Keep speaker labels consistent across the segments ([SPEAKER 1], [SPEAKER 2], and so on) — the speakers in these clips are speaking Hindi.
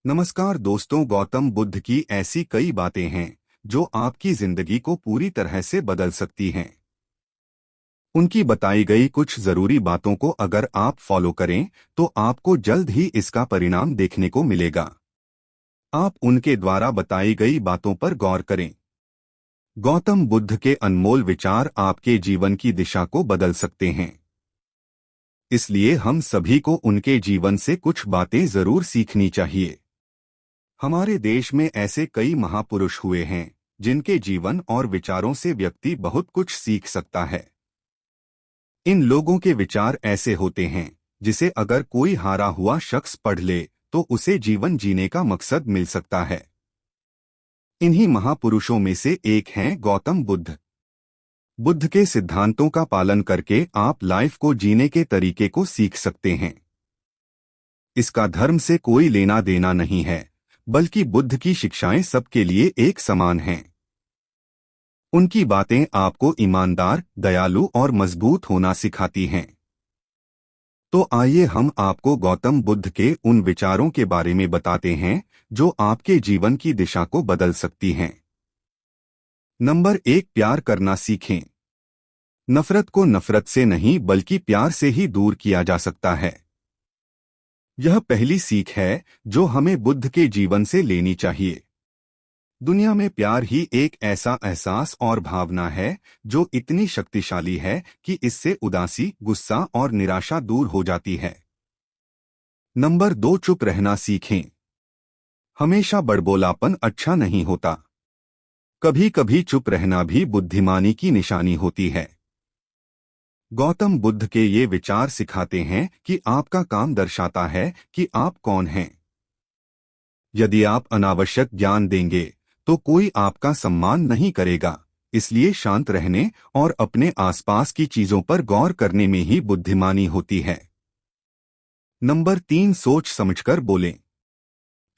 [SPEAKER 1] नमस्कार दोस्तों, गौतम बुद्ध की ऐसी कई बातें हैं जो आपकी जिंदगी को पूरी तरह से बदल सकती हैं। उनकी बताई गई कुछ जरूरी बातों को अगर आप फॉलो करें तो आपको जल्द ही इसका परिणाम देखने को मिलेगा। आप उनके द्वारा बताई गई बातों पर गौर करें। गौतम बुद्ध के अनमोल विचार आपके जीवन की दिशा को बदल सकते हैं। इसलिए हम सभी को उनके जीवन से कुछ बातें जरूर सीखनी चाहिए। हमारे देश में ऐसे कई महापुरुष हुए हैं जिनके जीवन और विचारों से व्यक्ति बहुत कुछ सीख सकता है। इन लोगों के विचार ऐसे होते हैं जिसे अगर कोई हारा हुआ शख्स पढ़ ले तो उसे जीवन जीने का मकसद मिल सकता है। इन्हीं महापुरुषों में से एक हैं गौतम बुद्ध। बुद्ध के सिद्धांतों का पालन करके आप लाइफ को जीने के तरीके को सीख सकते हैं। इसका धर्म से कोई लेना देना नहीं है, बल्कि बुद्ध की शिक्षाएं सबके लिए एक समान हैं। उनकी बातें आपको ईमानदार, दयालु और मजबूत होना सिखाती हैं। तो आइए हम आपको गौतम बुद्ध के उन विचारों के बारे में बताते हैं जो आपके जीवन की दिशा को बदल सकती हैं। नंबर 1, प्यार करना सीखें। नफरत को नफरत से नहीं बल्कि प्यार से ही दूर किया जा सकता है। यह पहली सीख है जो हमें बुद्ध के जीवन से लेनी चाहिए। दुनिया में प्यार ही एक ऐसा एहसास और भावना है जो इतनी शक्तिशाली है कि इससे उदासी, गुस्सा और निराशा दूर हो जाती है। नंबर 2, चुप रहना सीखें। हमेशा बड़बोलापन अच्छा नहीं होता। कभी कभी चुप रहना भी बुद्धिमानी की निशानी होती है। गौतम बुद्ध के ये विचार सिखाते हैं कि आपका काम दर्शाता है कि आप कौन हैं। यदि आप अनावश्यक ज्ञान देंगे तो कोई आपका सम्मान नहीं करेगा, इसलिए शांत रहने और अपने आसपास की चीजों पर गौर करने में ही बुद्धिमानी होती है। नंबर 3, सोच समझकर बोलें।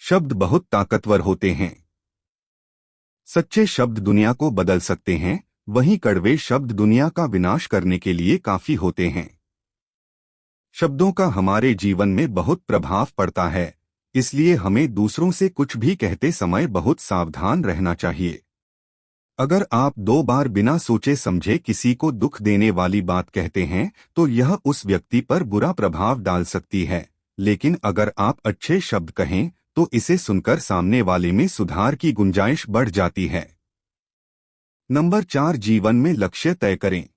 [SPEAKER 1] शब्द बहुत ताकतवर होते हैं। सच्चे शब्द दुनिया को बदल सकते हैं, वहीं कड़वे शब्द दुनिया का विनाश करने के लिए काफी होते हैं। शब्दों का हमारे जीवन में बहुत प्रभाव पड़ता है, इसलिए हमें दूसरों से कुछ भी कहते समय बहुत सावधान रहना चाहिए। अगर आप 2 बार बिना सोचे समझे किसी को दुख देने वाली बात कहते हैं तो यह उस व्यक्ति पर बुरा प्रभाव डाल सकती है, लेकिन अगर आप अच्छे शब्द कहें तो इसे सुनकर सामने वाले में सुधार की गुंजाइश बढ़ जाती है। नंबर 4, जीवन में लक्ष्य तय करें।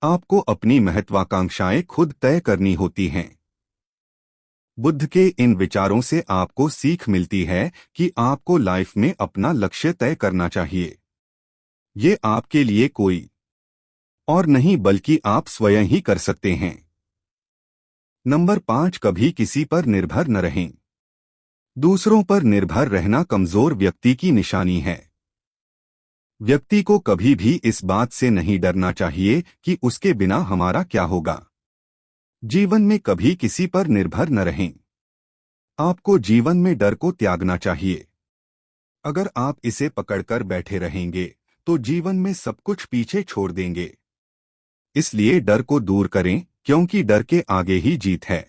[SPEAKER 1] आपको अपनी महत्वाकांक्षाएं खुद तय करनी होती हैं। बुद्ध के इन विचारों से आपको सीख मिलती है कि आपको लाइफ में अपना लक्ष्य तय करना चाहिए। ये आपके लिए कोई और नहीं बल्कि आप स्वयं ही कर सकते हैं। नंबर 5, कभी किसी पर निर्भर न रहें। दूसरों पर निर्भर रहना कमजोर व्यक्ति की निशानी है। व्यक्ति को कभी भी इस बात से नहीं डरना चाहिए कि उसके बिना हमारा क्या होगा। जीवन में कभी किसी पर निर्भर न रहें। आपको जीवन में डर को त्यागना चाहिए। अगर आप इसे पकड़कर बैठे रहेंगे तो जीवन में सब कुछ पीछे छोड़ देंगे। इसलिए डर को दूर करें, क्योंकि डर के आगे ही जीत है।